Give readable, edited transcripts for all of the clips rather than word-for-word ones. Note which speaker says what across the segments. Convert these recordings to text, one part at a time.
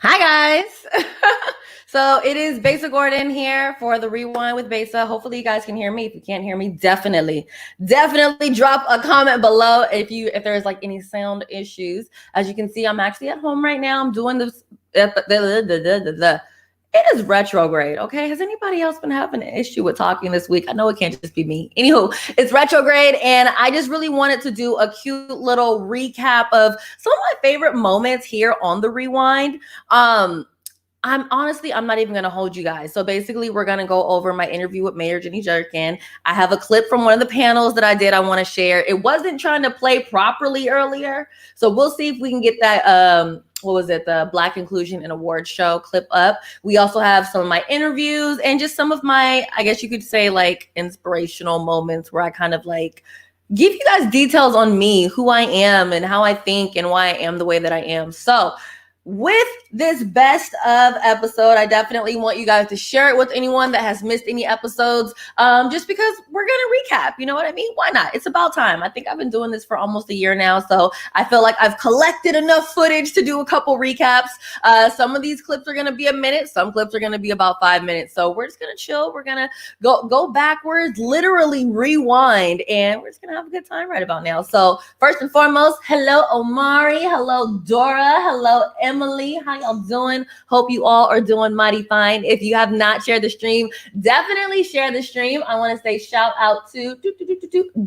Speaker 1: Hi guys. So it is Besa Gordon here for the Rewind with Besa. Hopefully you guys can hear me. If you can't hear me, definitely drop a comment below if there's like any sound issues. As you can see, I'm actually at home right now. I'm doing this. It is retrograde, okay? Has anybody else been having an issue with talking this week? I know it can't just be me. Anywho, it's retrograde, and I just really wanted to do a cute little recap of some of my favorite moments here on the Rewind. I'm not even going to hold you guys. So basically, we're going to go over my interview with Mayor Jenny Durkan. I have a clip from one of the panels that I did I want to share. It wasn't trying to play properly earlier. So we'll see if we can get that, the Black Inclusion and Awards show clip up. We also have some of my interviews and just some of my, I guess you could say, like inspirational moments where I kind of like give you guys details on me, who I am and how I think and why I am the way that I am. So with this best of episode, I definitely want you guys to share it with anyone that has missed any episodes, just because we're going to recap. You know what I mean? Why not? It's about time. I think I've been doing this for almost a year now, so I feel like I've collected enough footage to do a couple recaps. Some of these clips are going to be a minute. Some clips are going to be about 5 minutes. So we're just going to chill. We're going to go backwards, literally rewind, and we're just going to have a good time right about now. So first and foremost, hello, Omari. Hello, Dora. Hello, Emily. How y'all doing? Hope you all are doing mighty fine. If you have not shared the stream, definitely share the stream. I want to say shout out to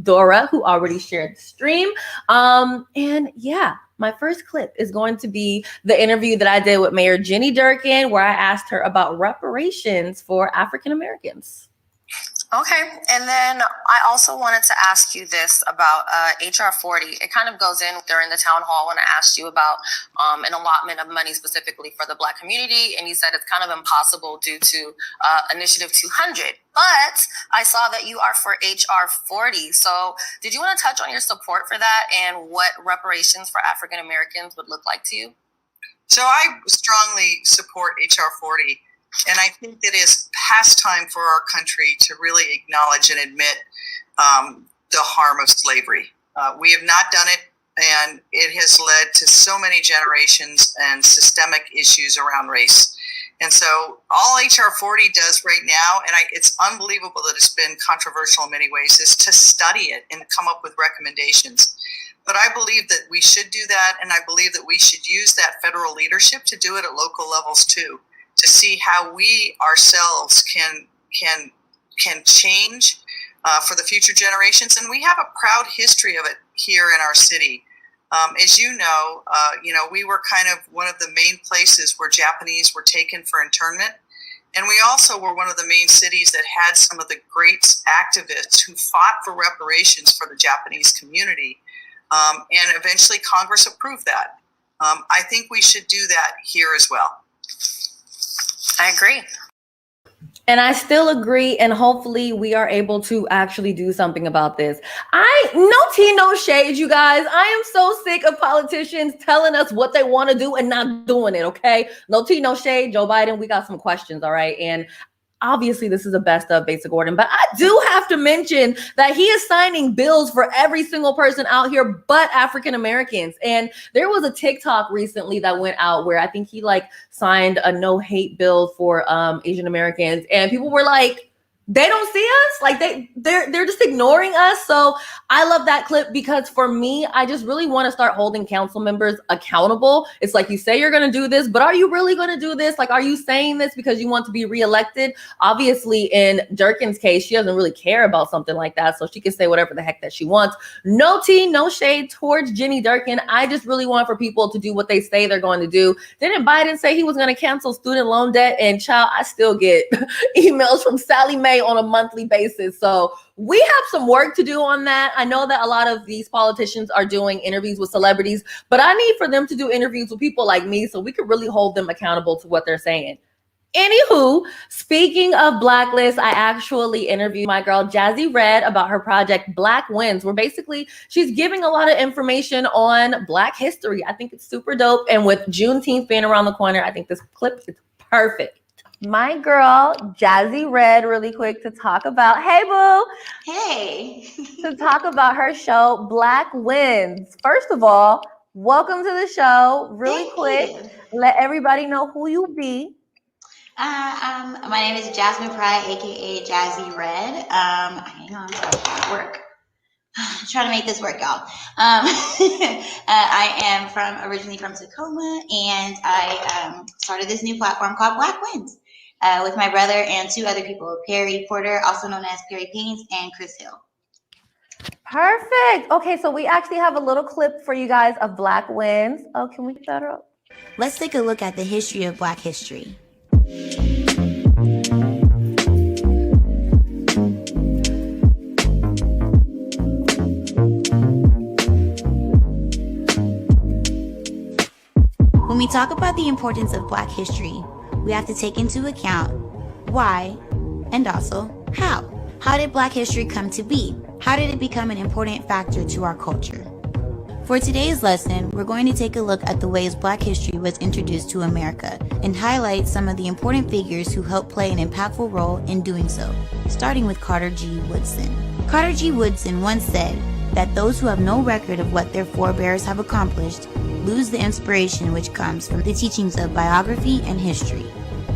Speaker 1: Dora, who already shared the stream. And yeah, my first clip is going to be the interview that I did with Mayor Jenny Durkan, where I asked her about reparations for African Americans.
Speaker 2: Okay, and then I also wanted to ask you this about HR 40. It kind of goes in during the town hall when I asked you about an allotment of money specifically for the Black community, and you said it's kind of impossible due to Initiative 200. But I saw that you are for HR 40. So did you want to touch on your support for that and what reparations for African Americans would look like to you?
Speaker 3: So I strongly support HR 40. And I think it is past time for our country to really acknowledge and admit the harm of slavery. We have not done it, and it has led to so many generations and systemic issues around race. And so all HR 40 does right now, and it's unbelievable that it's been controversial in many ways, is to study it and come up with recommendations. But I believe that we should do that, and I believe that we should use that federal leadership to do it at local levels too, to see how we ourselves can change for the future generations. And we have a proud history of it here in our city. As you know, we were kind of one of the main places where Japanese were taken for internment. And we also were one of the main cities that had some of the great activists who fought for reparations for the Japanese community. And eventually Congress approved that. I think we should do that here as well.
Speaker 2: I agree.
Speaker 1: And I still agree, and hopefully we are able to actually do something about this. No tea, no shade, you guys. I am so sick of politicians telling us what they want to do and not doing it, okay? No tea, no shade. Joe Biden, we got some questions, all right? And obviously this is a best of Besa Gordon, but I do have to mention that he is signing bills for every single person out here but African Americans. And there was a TikTok recently that went out where I think he signed a no hate bill for Asian Americans, and people were like, they don't see us, they're just ignoring us. So I love that clip, because for me, I just really want to start holding council members accountable. It's like, you say you're going to do this, but are you really going to do this? Are you saying this because you want to be reelected? Obviously, in Durkin's case, she doesn't really care about something like that, so she can say whatever the heck that she wants. No tea, no shade towards Jenny Durkin. I just really want for people to do what they say they're going to do. Didn't Biden say he was going to cancel student loan debt? And child, I still get emails from Sally Mae on a monthly basis. So we have some work to do on that. I know that a lot of these politicians are doing interviews with celebrities, but I need for them to do interviews with people like me so we can really hold them accountable to what they're saying. Anywho, speaking of Blacklist, I actually interviewed my girl Jazzy Red about her project Black Wins, where basically she's giving a lot of information on Black history. I think it's super dope. And with Juneteenth being around the corner, I think this clip is perfect. My girl Jazzy Red, really quick to talk about, hey boo,
Speaker 4: hey,
Speaker 1: to talk about her show Black Wins. First of all, welcome to the show. Really quick, let everybody know who you be.
Speaker 4: My name is Jasmine Pry, aka Jazzy Red. Hang on, work. I'm trying to make this work, y'all. I am originally from Tacoma, and I started this new platform called Black Wins with my brother and two other people, Perry Porter, also known as Perry Pains, and Chris Hill.
Speaker 1: Perfect. Okay, so we actually have a little clip for you guys of Black Wins. Oh, can we get that up?
Speaker 5: Let's take a look at the history of Black history. When we talk about the importance of Black history, we have to take into account why and also how. How did Black history come to be? How did it become an important factor to our culture? For today's lesson, we're going to take a look at the ways Black history was introduced to America and highlight some of the important figures who helped play an impactful role in doing so, starting with Carter G. Woodson. Carter G. Woodson once said that those who have no record of what their forebears have accomplished lose the inspiration which comes from the teachings of biography and history.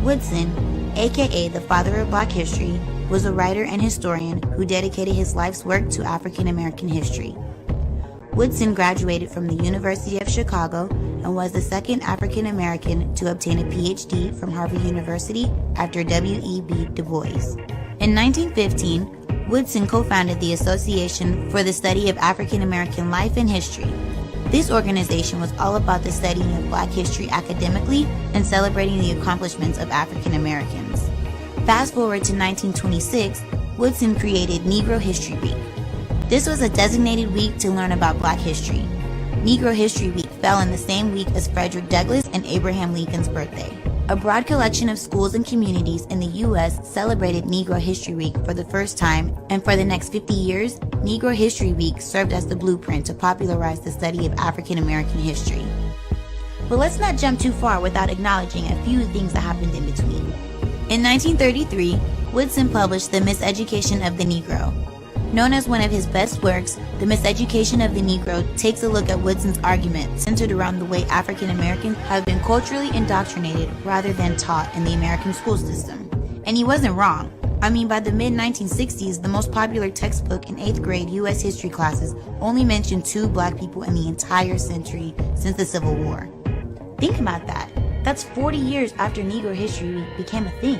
Speaker 5: Woodson, aka the father of Black history, was a writer and historian who dedicated his life's work to African American history. Woodson graduated from the University of Chicago and was the second African American to obtain a PhD from Harvard University after W.E.B. Du Bois. In 1915, Woodson co-founded the Association for the Study of African American Life and History. This organization was all about the studying of Black history academically and celebrating the accomplishments of African Americans. Fast forward to 1926, Woodson created Negro History Week. This was a designated week to learn about Black history. Negro History Week fell in the same week as Frederick Douglass and Abraham Lincoln's birthday. A broad collection of schools and communities in the U.S. celebrated Negro History Week for the first time, and for the next 50 years, Negro History Week served as the blueprint to popularize the study of African American history. But let's not jump too far without acknowledging a few things that happened in between. In 1933, Woodson published The Miseducation of the Negro. Known as one of his best works, The Miseducation of the Negro takes a look at Woodson's argument centered around the way African Americans have been culturally indoctrinated rather than taught in the American school system. And he wasn't wrong. I mean, by the mid-1960s, the most popular textbook in 8th grade U.S. history classes only mentioned 2 Black people in the entire century since the Civil War. Think about that. That's 40 years after Negro History Week became a thing.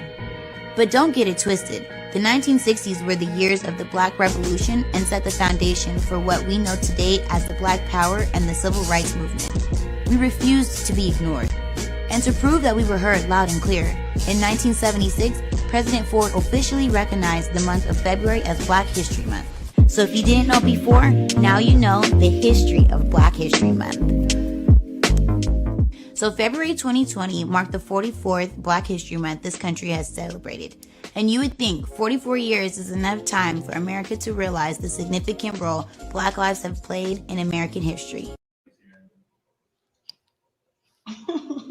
Speaker 5: But don't get it twisted. The 1960s were the years of the Black Revolution and set the foundation for what we know today as the Black Power and the Civil Rights Movement. We refused to be ignored. And to prove that we were heard loud and clear, in 1976, President Ford officially recognized the month of February as Black History Month. So if you didn't know before, now you know the history of Black History Month. So February 2020 marked the 44th Black History Month this country has celebrated. And you would think 44 years is enough time for America to realize the significant role Black lives have played in American history.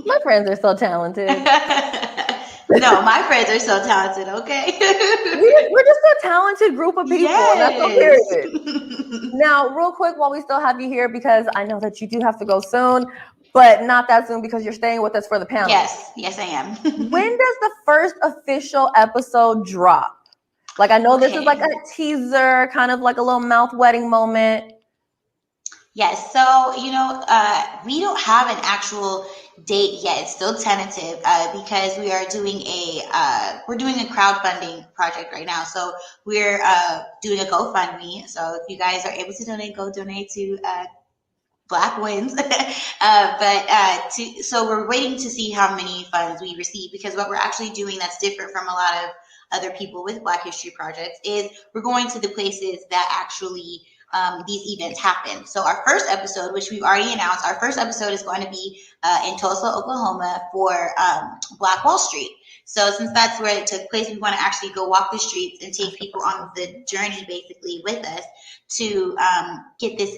Speaker 1: My friends are so talented.
Speaker 4: No, my friends are so talented, okay?
Speaker 1: We're just a talented group of people.
Speaker 4: Yes.
Speaker 1: That's all period. Now, real quick, while we still have you here, because I know that you do have to go soon, but not that soon because you're staying with us for the panel.
Speaker 4: Yes, I am.
Speaker 1: When does the first official episode drop? Like, I know this is like a teaser, kind of like a little mouth wetting moment.
Speaker 4: Yes, so, we don't have an actual date yet. It's still tentative because we are doing we're doing a crowdfunding project right now. So we're doing a GoFundMe. So if you guys are able to donate, go donate to Black Wins. So we're waiting to see how many funds we receive, because what we're actually doing that's different from a lot of other people with Black History projects is we're going to the places that actually these events happen. So our first episode, which we've already announced, our first episode is going to be in Tulsa, Oklahoma for Black Wall Street. So since that's where it took place, we want to actually go walk the streets and take people on the journey basically with us to get this,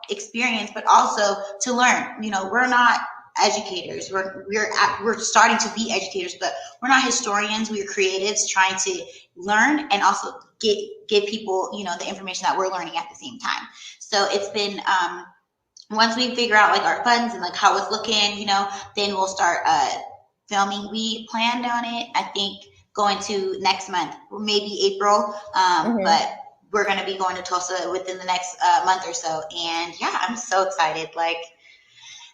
Speaker 4: experience, but also to learn. We're not educators. We're starting to be educators, but we're not historians. We're creatives trying to learn and also give people, the information that we're learning at the same time. So it's been once we figure out like our funds and like how it's looking, then we'll start filming. We planned on it, I think, going to next month, or maybe April, but we're going to be going to Tulsa within the next month or so. And yeah, I'm so excited. Like,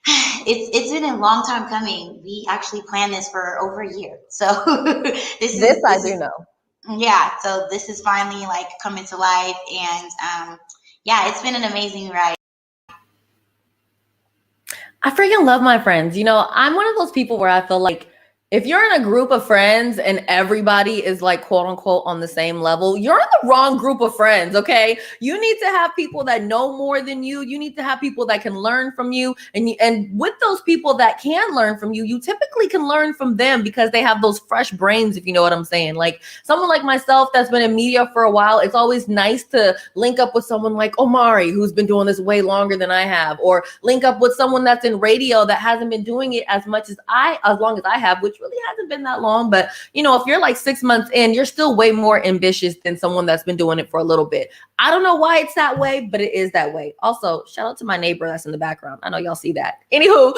Speaker 4: it's been a long time coming. We actually planned this for over a year. So this
Speaker 1: I do know.
Speaker 4: Yeah, so this is finally like coming to life, and it's been an amazing ride.
Speaker 1: I freaking love my friends. I'm one of those people where I feel like if you're in a group of friends and everybody is like, quote unquote, on the same level, you're in the wrong group of friends, okay? You need to have people that know more than you. You need to have people that can learn from you. And with those people that can learn from you, you typically can learn from them because they have those fresh brains, if you know what I'm saying. Like someone like myself that's been in media for a while, it's always nice to link up with someone like Omari, who's been doing this way longer than I have, or link up with someone that's in radio that hasn't been doing it as long as I have, which really hasn't been that long. But if you're like 6 months in, you're still way more ambitious than someone that's been doing it for a little bit. I don't know why it's that way, but it is that way. Also, shout out to my neighbor that's in the background. I know y'all see that. Anywho,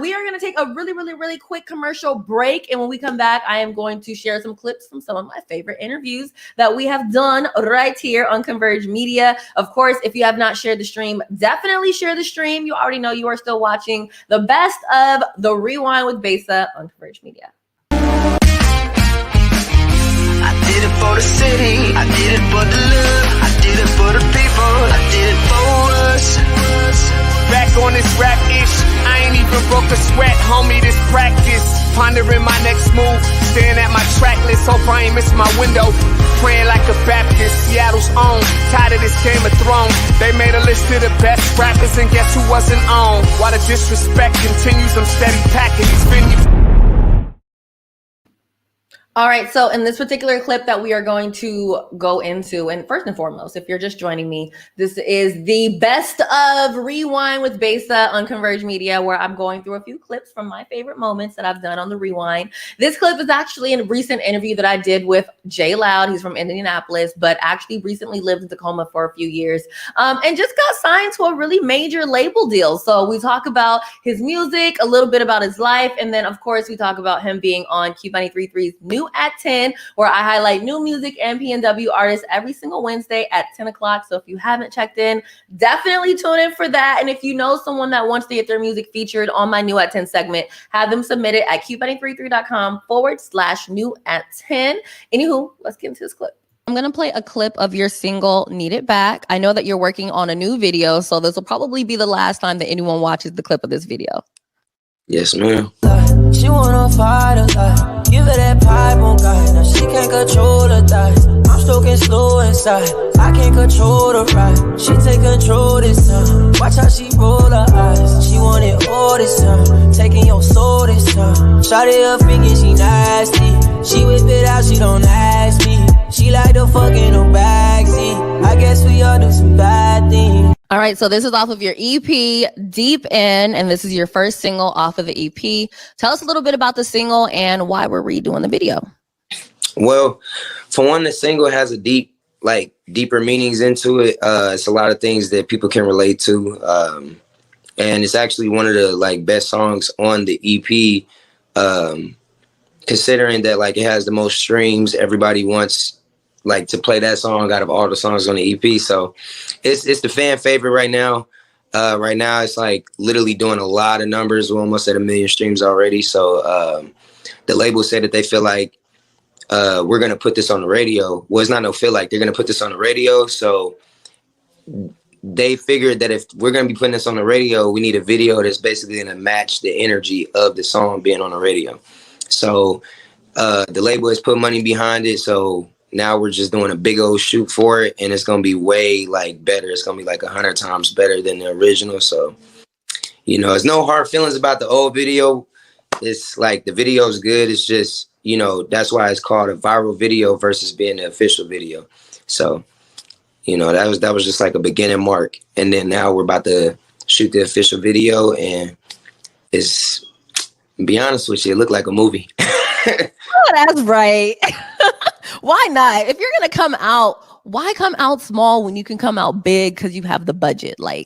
Speaker 1: we are going to take a really, really, really quick commercial break. And when we come back, I am going to share some clips from some of my favorite interviews that we have done right here on Converge Media. Of course, if you have not shared the stream, definitely share the stream. You already know you are still watching the best of the Rewind with Besa on Converge Media.
Speaker 6: I did it for the city, I did it for the love, I did it for the people, I did it for us. Back on this rap ish, I ain't even broke a sweat, homie, this practice. Pondering my next move, staring at my track list, hope I ain't miss my window. Praying like a Baptist, Seattle's own, tired of this Game of Thrones. They made a list of the best rappers and guess who wasn't on? While the disrespect continues, I'm steady packing these venues.
Speaker 1: All right, so in this particular clip that we are going to go into, and first and foremost, if you're just joining me, this is the best of Rewind with Besa on Converge Media, where I'm going through a few clips from my favorite moments that I've done on the Rewind. This clip is actually a recent interview that I did with Jay Loud. He's from Indianapolis, but actually recently lived in Tacoma for a few years, and just got signed to a really major label deal. So we talk about his music, a little bit about his life, and then of course we talk about him being on Q93.3's New at 10, where I highlight new music and PNW artists every single Wednesday at 10 o'clock. So if you haven't checked in, definitely tune in for that. And if you know someone that wants to get their music featured on my New at 10 segment, have them submit it at q933.com/new at 10. Anywho, let's get into this clip. I'm going to play a clip of your single, Need It Back. I know that you're working on a new video, so this will probably be the last time that anyone watches the clip of this video.
Speaker 6: Yes, ma'am.
Speaker 7: She wanna fight a lot. Give her that pipe on God. Now she can't control the thighs. I'm stroking slow inside. I can't control the ride. She take control this time. Watch how she roll her eyes. She want it all this time. Taking your soul this time. Shawty her finger, she nasty. She whip it out, she don't ask me. She like to fuck in the backseat. I guess we all do some bad things.
Speaker 1: All right, so this is off of your EP, Deep In, and this is your first single off of the EP. Tell us a little bit about the single and why we're redoing the video.
Speaker 8: Well, for one, the single has a deeper meanings into it. It's a lot of things that people can relate to, and it's actually one of the best songs on the EP. Considering that it has the most streams, everybody wants to play that song out of all the songs on the EP. So it's the fan favorite right now. Right now it's literally doing a lot of numbers. We're almost at 1 million streams already. So the label said that they feel like we're going to put this on the radio. Well, it's not no feel like, they're going to put this on the radio. So they figured that if we're going to be putting this on the radio, we need a video that's basically going to match the energy of the song being on the radio. So the label has put money behind it. So now we're just doing a big old shoot for it, and it's going to be way better. It's going to be 100 times better than the original. So, there's no hard feelings about the old video. It's the video is good. It's just, that's why it's called a viral video versus being the official video. So, that was just a beginning mark. And then now we're about to shoot the official video, and it's, to be honest with you, it looked like a movie.
Speaker 1: Oh, that's right. Why not? If you're going to come out, why come out small when you can come out big because you have the budget? Why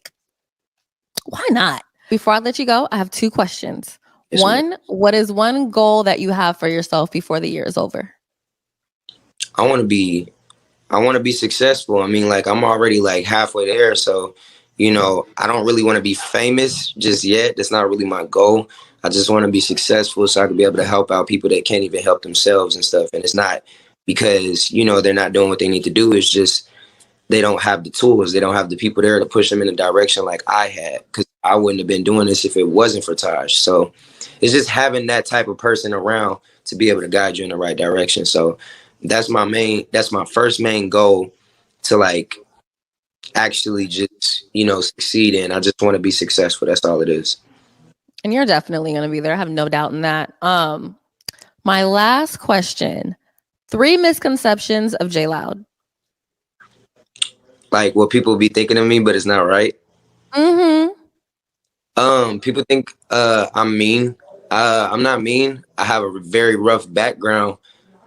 Speaker 1: not? Before I let you go, I have 2 questions.
Speaker 8: Yes,
Speaker 1: one, what is one goal that you have for yourself before the year is over?
Speaker 8: I want to be successful. I mean, I'm already halfway there. So, I don't really want to be famous just yet. That's not really my goal. I just want to be successful so I can be able to help out people that can't even help themselves and stuff. And it's not because, they're not doing what they need to do. It's just they don't have the tools. They don't have the people there to push them in a direction like I had, because I wouldn't have been doing this if it wasn't for Taj. So it's just having that type of person around to be able to guide you in the right direction. So that's my first main goal to actually just, succeed in. I just want to be successful. That's all it is.
Speaker 1: And you're definitely going to be there. I have no doubt in that. My last question, 3 misconceptions of J Loud.
Speaker 8: What people be thinking of me, but it's not right.
Speaker 1: Mm-hmm.
Speaker 8: People think I'm mean. I'm not mean. I have a very rough background,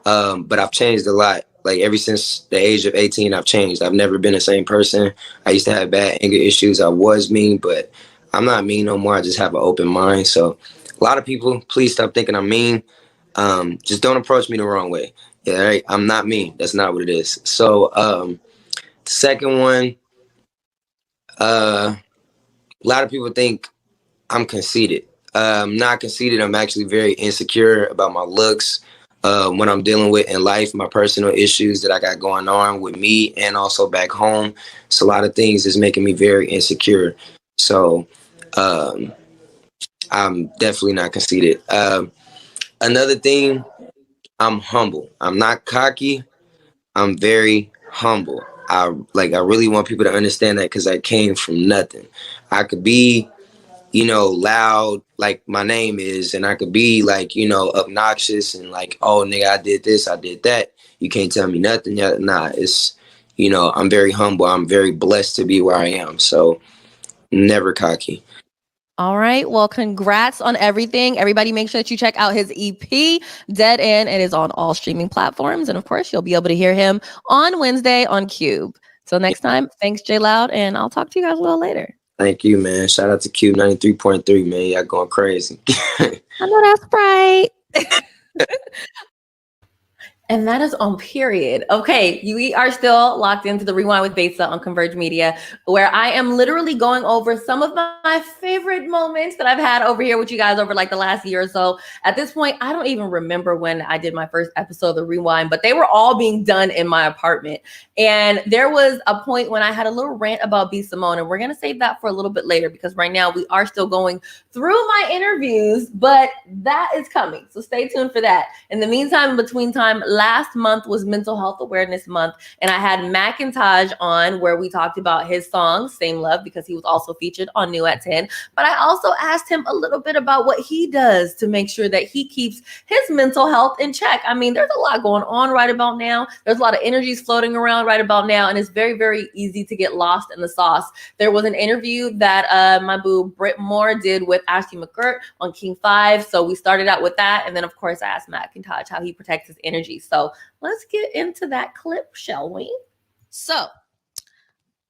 Speaker 8: but I've changed a lot. Ever since the age of 18, I've changed. I've never been the same person. I used to have bad anger issues. I was mean, but I'm not mean no more. I just have an open mind. So a lot of people, please stop thinking I'm mean. Just don't approach me the wrong way. Yeah, right? I'm not mean. That's not what it is. So second one, a lot of people think I'm conceited. I'm not conceited. I'm actually very insecure about my looks, what I'm dealing with in life, my personal issues that I got going on with me and also back home. So a lot of things is making me very insecure. So I'm definitely not conceited. Another thing, I'm humble. I'm not cocky. I'm very humble. I really want people to understand that, because I came from nothing. I could be, loud like my name is, and I could be obnoxious and oh nigga, I did this, I did that. You can't tell me nothing. Nah, it's, I'm very humble. I'm very blessed to be where I am. So never cocky.
Speaker 1: All right. Well, congrats on everything. Everybody make sure that you check out his EP, Dead End. It is on all streaming platforms. And of course, you'll be able to hear him on Wednesday on Cube. So next time, thanks, J Loud. And I'll talk to you guys a little later.
Speaker 8: Thank you, man. Shout out to Cube 93.3, man. Y'all going crazy.
Speaker 1: I know that's right. And that is on period. Okay, we are still locked into the Rewind with Besa on Converge Media, where I am literally going over some of my favorite moments that I've had over here with you guys over the last year or so. At this point, I don't even remember when I did my first episode of the Rewind, but they were all being done in my apartment. And there was a point when I had a little rant about B. Simone, and we're going to save that for a little bit later, because right now we are still going through my interviews, but that is coming. So stay tuned for that. In the meantime, in between time, last month was Mental Health Awareness Month, and I had Macintosh on where we talked about his song, Same Love, because he was also featured on New at 10. But I also asked him a little bit about what he does to make sure that he keeps his mental health in check. I mean, there's a lot going on right about now. There's a lot of energies floating around right about now, and it's very, very easy to get lost in the sauce. There was an interview that my boo Britt Moore did with Ashley McGirt on King 5. So we started out with that. And then, of course, I asked Macintosh how he protects his energy. So let's get into that clip, shall we? So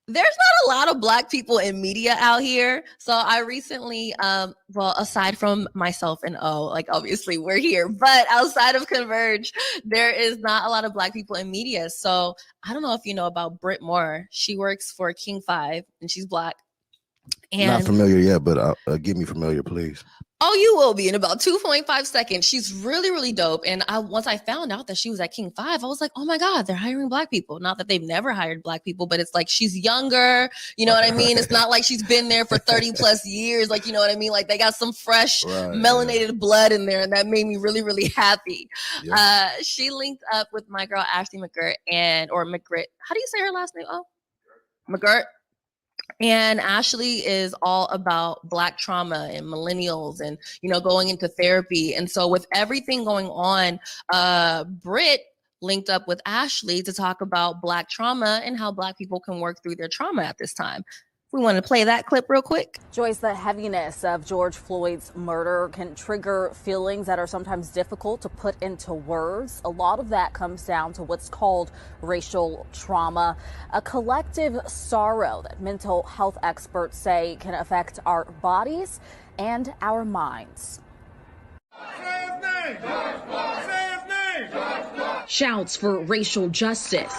Speaker 1: there's not a lot of Black people in media out here. So I recently, well, aside from myself and like obviously we're here, but outside of Converge, there is not a lot of Black people in media. So I don't know if you know about Britt Moore. She works for King 5 and she's Black. And
Speaker 9: not familiar yet, but get me familiar, please.
Speaker 1: Oh, you will be in about 2.5 seconds. She's really, really dope. And once I found out that she was at King 5, I was like, oh my God, they're hiring Black people. Not that they've never hired Black people, but it's like she's younger. You know what I mean? It's not like she's been there for 30 plus years. Like, you know what I mean? Like they got some fresh melanated blood in there. And that made me really, really happy. Yeah. She linked up with my girl, Ashley McGirt or McGirt. How do you say her last name? Oh, McGirt. And Ashley is all about Black trauma and millennials and, you know, going into therapy. And so with everything going on, Britt linked up with Ashley to talk about Black trauma and how Black people can work through their trauma at this time. We want to play that clip real quick.
Speaker 10: Joyce, the heaviness of George Floyd's murder can trigger feelings that are sometimes difficult to put into words. A lot of that comes down to what's called racial trauma, a collective sorrow that mental health experts say can affect our bodies and our minds.
Speaker 11: Shouts for racial justice.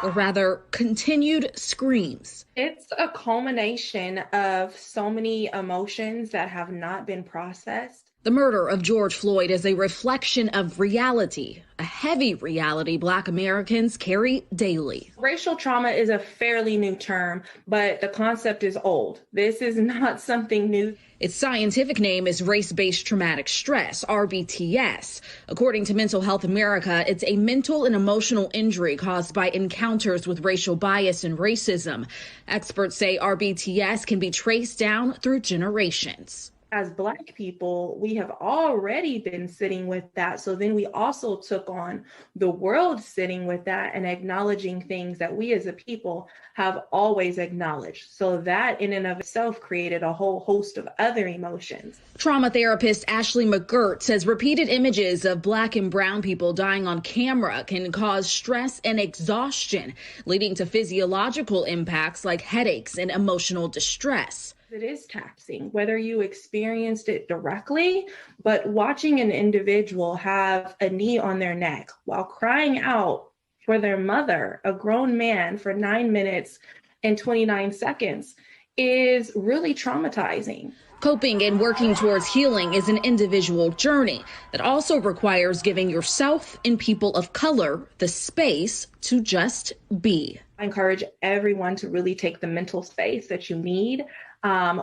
Speaker 11: Or rather, continued screams.
Speaker 12: It's a culmination of so many emotions that have not been processed.
Speaker 11: The murder of George Floyd is a reflection of reality, a heavy reality Black Americans carry daily.
Speaker 12: Racial trauma is a fairly new term, but the concept is old. This is not something new.
Speaker 11: Its scientific name is race-based traumatic stress, RBTS. According to Mental Health America, it's a mental and emotional injury caused by encounters with racial bias and racism. Experts say RBTS can be traced down through generations.
Speaker 12: As Black people, we have already been sitting with that. So then we also took on the world sitting with that and acknowledging things that we as a people have always acknowledged. So that in and of itself created a whole host of other emotions.
Speaker 11: Trauma therapist Ashley McGirt says repeated images of Black and brown people dying on camera can cause stress and exhaustion, leading to physiological impacts like headaches and emotional distress.
Speaker 12: It is taxing, whether you experienced it directly, but watching an individual have a knee on their neck while crying out for their mother, a grown man, for 9 minutes and 29 seconds is really traumatizing.
Speaker 11: Coping and working towards healing is an individual journey that also requires giving yourself and people of color the space to just be.
Speaker 12: I encourage everyone to really take the mental space that you need.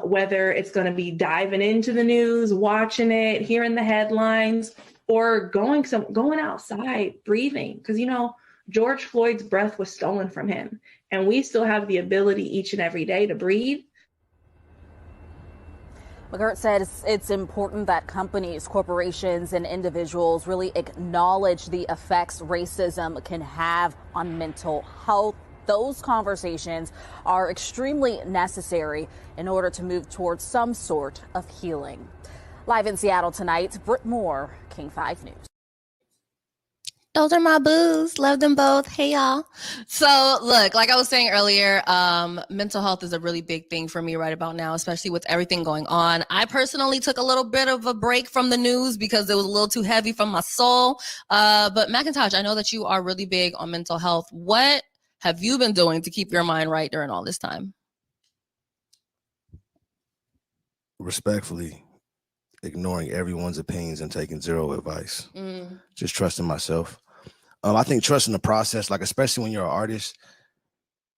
Speaker 12: Whether it's going to be diving into the news, watching it, hearing the headlines, or going outside, breathing. Because, you know, George Floyd's breath was stolen from him, and we still have the ability each and every day to breathe.
Speaker 10: McGirt said it's important that companies, corporations, and individuals really acknowledge the effects racism can have on mental health. Those conversations are extremely necessary in order to move towards some sort of healing. Live in Seattle tonight, Britt Moore, King 5 News.
Speaker 1: Those are my boos. Love them both. Hey, y'all. So look, like I was saying earlier, mental health is a really big thing for me right about now, especially with everything going on. I personally took a little bit of a break from the news because it was a little too heavy for my soul. But Macintosh, I know that you are really big on mental health. What have you been doing to keep your mind right during all this time?
Speaker 9: Respectfully, ignoring everyone's opinions and taking zero advice. Just trusting myself. I think trusting the process, like especially when you're an artist,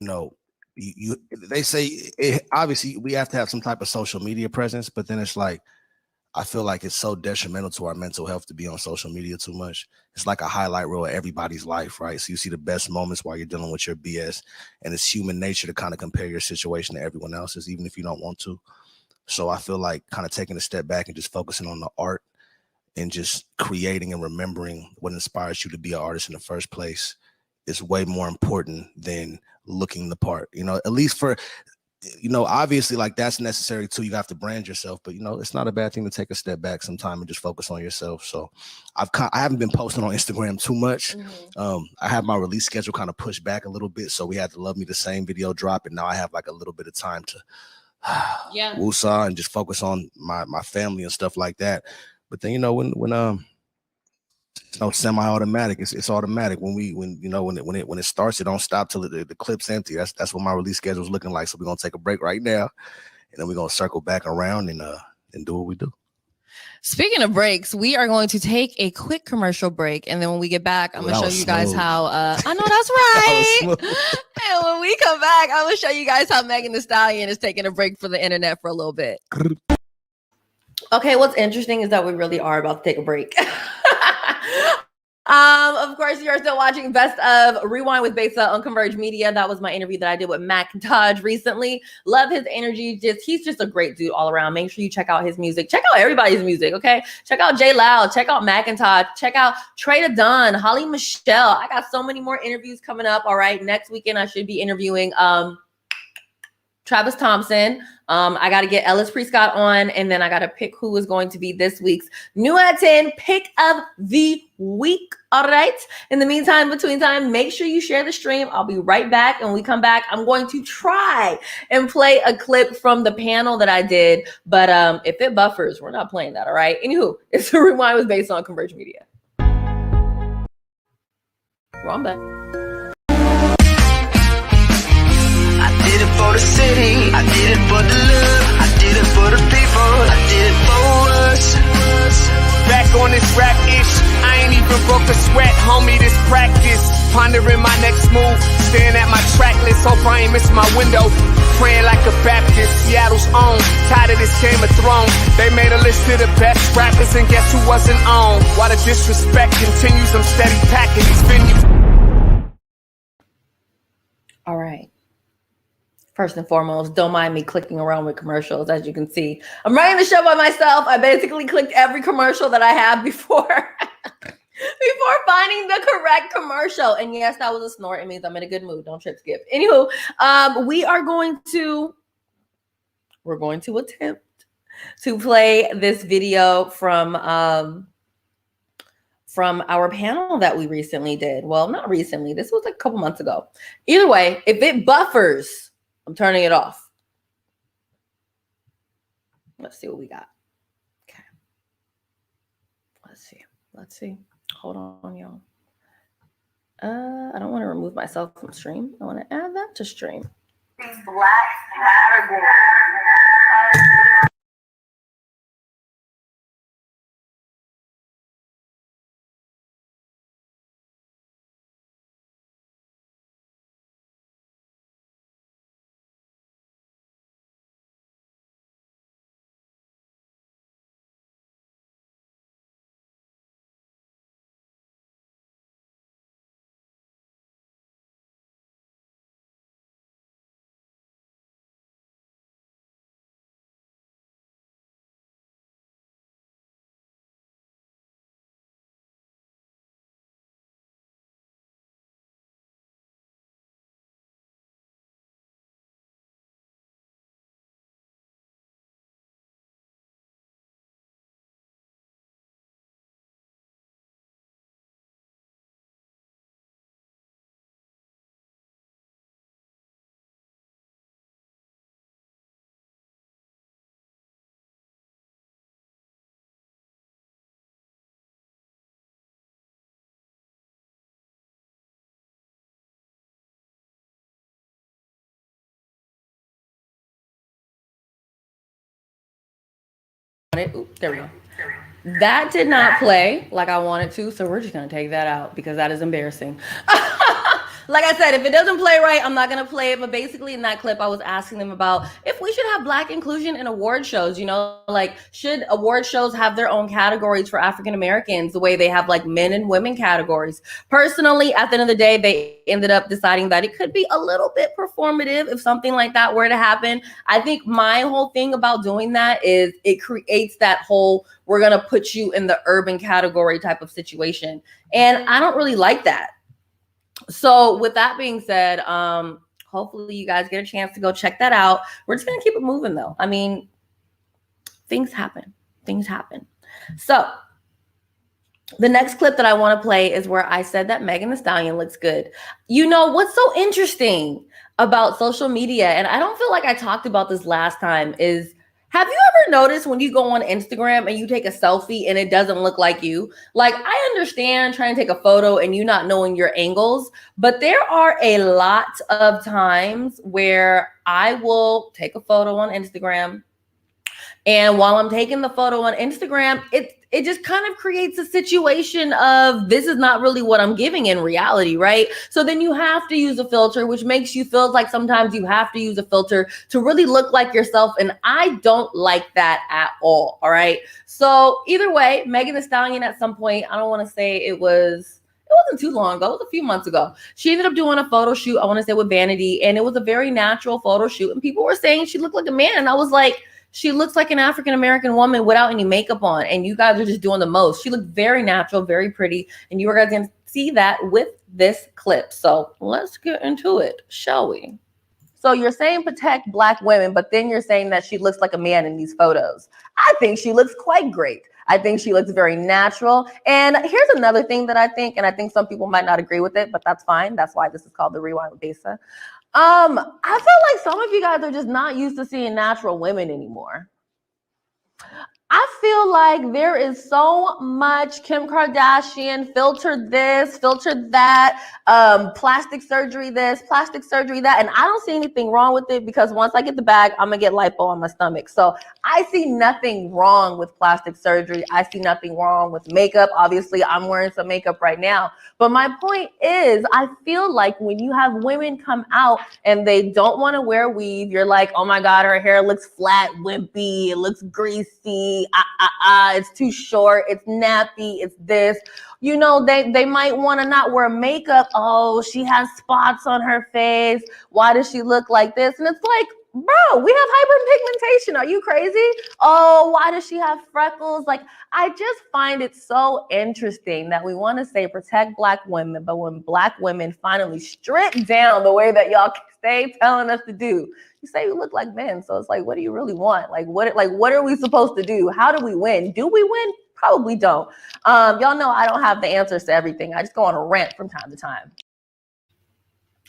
Speaker 9: you know, they say obviously we have to have some type of social media presence, but then it's like I feel like it's so detrimental to our mental health to be on social media too much. It's like a highlight reel of everybody's life, right? So you see the best moments while you're dealing with your BS, and it's human nature to kind of compare your situation to everyone else's, even if you don't want to. So I feel like kind of taking a step back and just focusing on the art and just creating and remembering what inspires you to be an artist in the first place is way more important than looking the part, at least for, obviously, like, that's necessary too. You have to brand yourself, but it's not a bad thing to take a step back sometime and just focus on yourself. So I haven't been posting on Instagram too much. I have my release schedule kind of pushed back a little bit, so we had the Love Me the Same video drop, and now I have like a little bit of time to woosah and just focus on my family and stuff like that. But then when it's no semi-automatic. It's automatic. When it starts, it don't stop till the clip's empty. That's what my release schedule is looking like. So we're gonna take a break right now, and then we're gonna circle back around and do what we do.
Speaker 1: Speaking of breaks, we are going to take a quick commercial break, and then when we get back, I'm gonna show you guys how. I know that's right. And when we come back, I'm gonna show you guys how Megan Thee Stallion is taking a break for the internet for a little bit. Okay, what's interesting is that we really are about to take a break. Of course, you are still watching Best of Rewind with Besa on Converge Media. That was my interview that I did with Macintosh recently. Love his energy. He's just a great dude all around. Make sure you check out his music. Check out everybody's music, okay? Check out J Loud. Check out Macintosh. Check out Trey Dunn, Holly Michelle. I got so many more interviews coming up. All right, next weekend I should be interviewing Travis Thompson. I got to get Ellis Prescott on, and then I got to pick who is going to be this week's New at 10 Pick of the Week. All right. In the meantime, between time, make sure you share the stream. I'll be right back. And when we come back, I'm going to try and play a clip from the panel that I did. But if it buffers, we're not playing that. All right. Anywho, it's a Rewind with Besa on Converge Media. Wrong back.
Speaker 6: I did it for the city, I did it for the love, I did it for the people, I did it for us. Back on this rap ish, I ain't even broke a sweat, homie, this practice. Pondering my next move, staring at my track list, hope I ain't miss my window. Praying like a Baptist, Seattle's own, tired of this Game of Thrones. They made a list of the best rappers and guess who wasn't on? While the disrespect continues, I'm steady packing these venues.
Speaker 1: All right. First and foremost, don't mind me clicking around with commercials. As you can see, I'm running the show by myself. I basically clicked every commercial that I have before finding the correct commercial. And yes, that was a snort. It means I'm in a good mood. Don't trip, skip. Anywho, we're going to attempt to play this video from our panel that we recently did. Well, not recently. This was a couple months ago. Either way, if it buffers, I'm turning it off. Let's see what we got. Okay. Let's see. Hold on, y'all. I don't want to remove myself from stream. I want to add that to stream.
Speaker 13: These black categories.
Speaker 1: There we go. That did not play like I wanted to, so we're just gonna take that out because that is embarrassing. like I said, if it doesn't play right, I'm not going to play it. But basically in that clip, I was asking them about if we should have Black inclusion in award shows, you know, like should award shows have their own categories for African Americans the way they have like men and women categories. Personally, at the end of the day, they ended up deciding that it could be a little bit performative if something like that were to happen. I think my whole thing about doing that is it creates that whole, we're going to put you in the urban category type of situation. And I don't really like that. So with that being said, hopefully you guys get a chance to go check that out. We're just going to keep it moving though. I mean, things happen. So the next clip that I want to play is where I said that Megan Thee Stallion looks good. You know, what's so interesting about social media, and I don't feel like I talked about this last time, is have you ever noticed when you go on Instagram and you take a selfie and it doesn't look like you? Like, I understand trying to take a photo and you not knowing your angles, but there are a lot of times where I will take a photo on Instagram, and while I'm taking the photo on Instagram, it just kind of creates a situation of this is not really what I'm giving in reality, right? So then you have to use a filter, which makes you feel like sometimes you have to use a filter to really look like yourself. And I don't like that at all right? So either way, Megan Thee Stallion at some point, I don't want to say it wasn't too long ago, it was a few months ago, she ended up doing a photo shoot, I want to say with Vanity, and it was a very natural photo shoot. And people were saying she looked like a man. And I was like, she looks like an African-American woman without any makeup on, and you guys are just doing the most. She looked very natural, very pretty, and you are guys going to see that with this clip. So let's get into it, shall we? So you're saying protect Black women, but then you're saying that she looks like a man in these photos. I think she looks quite great. I think she looks very natural. And here's another thing that I think, and I think some people might not agree with it, but that's fine. That's why this is called the Rewind with Besa. I feel like some of you guys are just not used to seeing natural women anymore. I feel like there is so much Kim Kardashian, filter this, filter that, plastic surgery this, plastic surgery that. And I don't see anything wrong with it because once I get the bag, I'm going to get lipo on my stomach. So I see nothing wrong with plastic surgery. I see nothing wrong with makeup. Obviously, I'm wearing some makeup right now. But my point is, I feel like when you have women come out and they don't want to wear weave, you're like, oh my God, her hair looks flat, wimpy, it looks greasy, it's too short, it's nappy, it's this. You know, they might want to not wear makeup. Oh, she has spots on her face. Why does she look like this? And it's like, bro, we have hyperpigmentation. Are you crazy? Oh, why does she have freckles? Like, I just find it so interesting that we want to say protect Black women, but when Black women finally strip down the way that y'all stay telling us to do, you say you look like men. So it's like, what do you really want? Like, what are we supposed to do? How do we win? Do we win? Probably don't. Y'all know I don't have the answers to everything. I just go on a rant from time to time.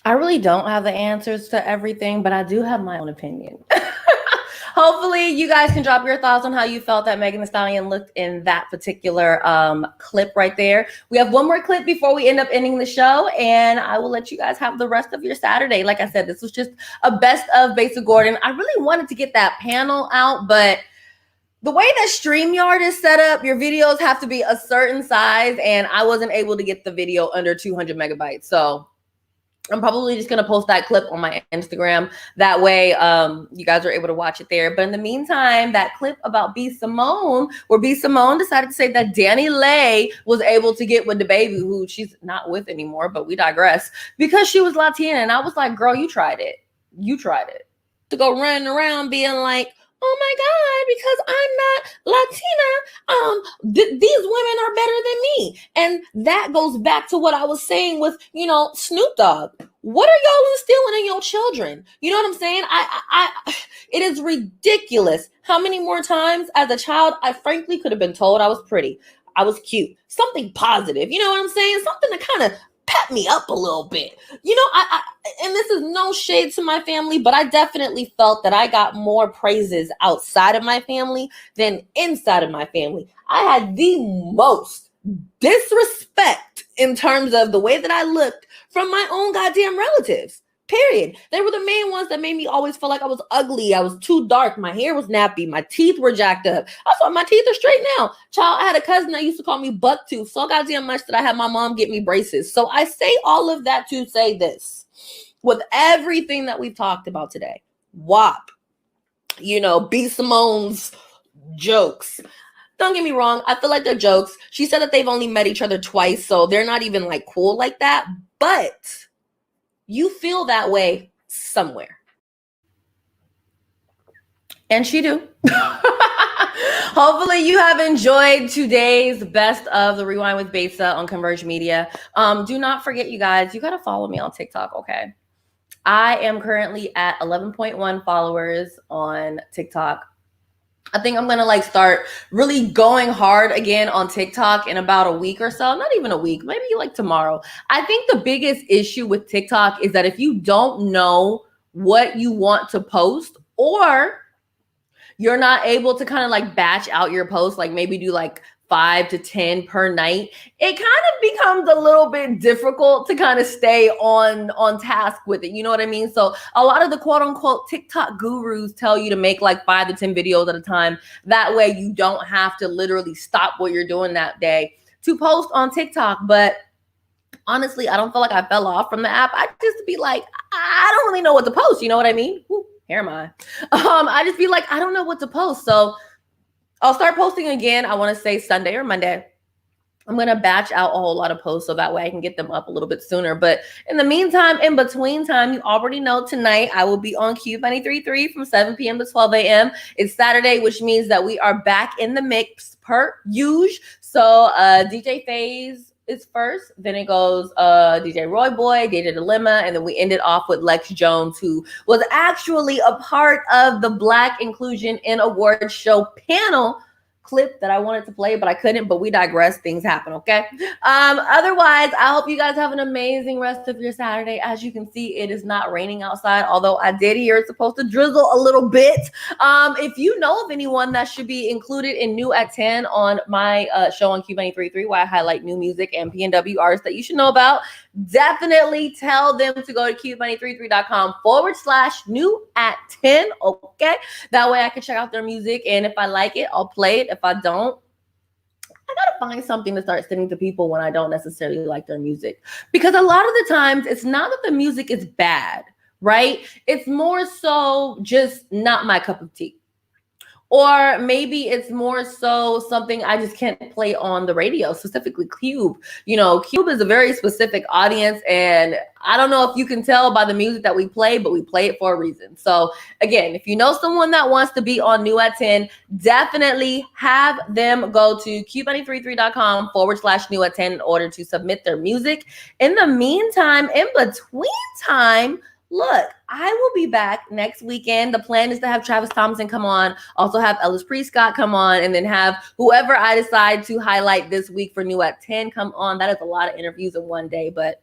Speaker 1: I really don't have the answers to everything, but I do have my own opinion. Hopefully you guys can drop your thoughts on how you felt that Megan Thee Stallion looked in that particular clip right there. We have one more clip before we end up ending the show, and I will let you guys have the rest of your Saturday. Like I said, this was just a best of Besa Gordon. I really wanted to get that panel out, but the way that StreamYard is set up, your videos have to be a certain size, and I wasn't able to get the video under 200 megabytes. So I'm probably just going to post that clip on my Instagram. That way you guys are able to watch it there. But in the meantime, that clip about B. Simone, where B. Simone decided to say that Danny Lay was able to get with the baby, who she's not with anymore, but we digress, because she was Latina. And I was like, girl, you tried it. You tried it. To go running around being like, oh my God, because I'm not Latina, these women are better than me. And that goes back to what I was saying with, you know, Snoop Dogg. What are y'all instilling in your children? You know what I'm saying? It is ridiculous. How many more times as a child, I frankly could have been told I was pretty, I was cute, something positive. You know what I'm saying? Something to kind of pep me up a little bit. You know, and this is no shade to my family, but I definitely felt that I got more praises outside of my family than inside of my family. I had the most disrespect in terms of the way that I looked from my own goddamn relatives. Period. They were the main ones that made me always feel like I was ugly. I was too dark. My hair was nappy. My teeth were jacked up. Also, my teeth are straight now. Child, I had a cousin that used to call me Bucktooth so goddamn much that I had my mom get me braces. So I say all of that to say this. With everything that we've talked about today, WAP, B. Simone's jokes. Don't get me wrong. I feel like they're jokes. She said that they've only met each other twice, so they're not even like cool like that. But you feel that way somewhere. And she do. Hopefully you have enjoyed today's best of the Rewind with Besa on Converge Media. Do not forget, you guys, you got to follow me on TikTok, okay? I am currently at 11.1 followers on TikTok. I think I'm going to start really going hard again on TikTok in about a week or so. Not even a week, maybe tomorrow. I think the biggest issue with TikTok is that if you don't know what you want to post, or you're not able to kind of batch out your posts, maybe do 5 to 10 per night, it kind of becomes a little bit difficult to kind of stay on task with it. You know what I mean? So a lot of the quote unquote TikTok gurus tell you to make 5 to 10 videos at a time. That way you don't have to literally stop what you're doing that day to post on TikTok. But honestly, I don't feel like I fell off from the app. I just be like, I don't really know what to post. You know what I mean? Ooh, here am I. I just be like, I don't know what to post. So I'll start posting again. I want to say Sunday or Monday. I'm going to batch out a whole lot of posts so that way I can get them up a little bit sooner. But in the meantime, in between time, you already know tonight I will be on Cube 93.3 from 7 p.m. to 12 a.m. It's Saturday, which means that we are back in the mix per usual. So DJ FaZe is first, then it goes DJ Roy Boy, DJ Dilemma, and then we ended off with Lex Jones, who was actually a part of the Black Inclusion in Awards show panel clip that I wanted to play, but I couldn't. But we digress. Things happen, okay? Otherwise, I hope you guys have an amazing rest of your Saturday. As you can see, it is not raining outside, although I did hear it's supposed to drizzle a little bit. If you know of anyone that should be included in New at 10 on my show on Cube 93.3, where I highlight new music and PNW artists that you should know about, definitely tell them to go to cube933.com/new at 10, okay? That way I can check out their music, and if I like it, I'll play it. If I don't, I gotta find something to start sending to people when I don't necessarily like their music. Because a lot of the times, it's not that the music is bad, right? It's more so just not my cup of tea. Or maybe it's more so something I just can't play on the radio, specifically Cube. Cube is a very specific audience, and I don't know if you can tell by the music that we play, but we play it for a reason. So again, if you know someone that wants to be on New at 10, definitely have them go to cube933.com/new at 10 in order to submit their music. In the meantime, in between time, look, I will be back next weekend. The plan is to have Travis Thompson come on, also have Ellis Prescott come on, and then have whoever I decide to highlight this week for New at 10 come on. That is a lot of interviews in one day, but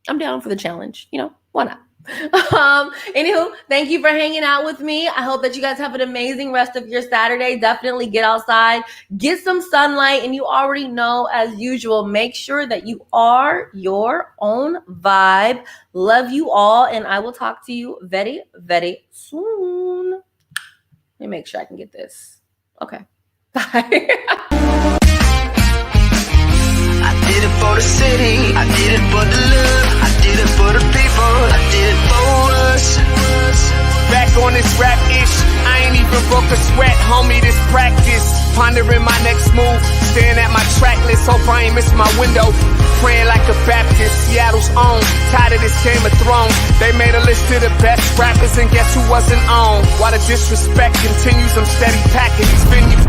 Speaker 1: I'm down for the challenge. Why not? Anywho, thank you for hanging out with me. I hope that you guys have an amazing rest of your Saturday. Definitely get outside, get some sunlight, and you already know, as usual, make sure that you are your own vibe. Love you all, and I will talk to you very, very soon. Let me make sure I can get this. Okay. Bye.
Speaker 6: I did it for the city, I did it for the love, I did it for the people, I did it for us. Back on this rap ish, I ain't even broke a sweat, homie, this practice. Pondering my next move, staring at my track list, hope I ain't miss my window. Praying like a Baptist, Seattle's own, tired of this Game of Thrones. They made a list of the best rappers, and guess who wasn't on? While the disrespect continues, I'm steady packing these venues.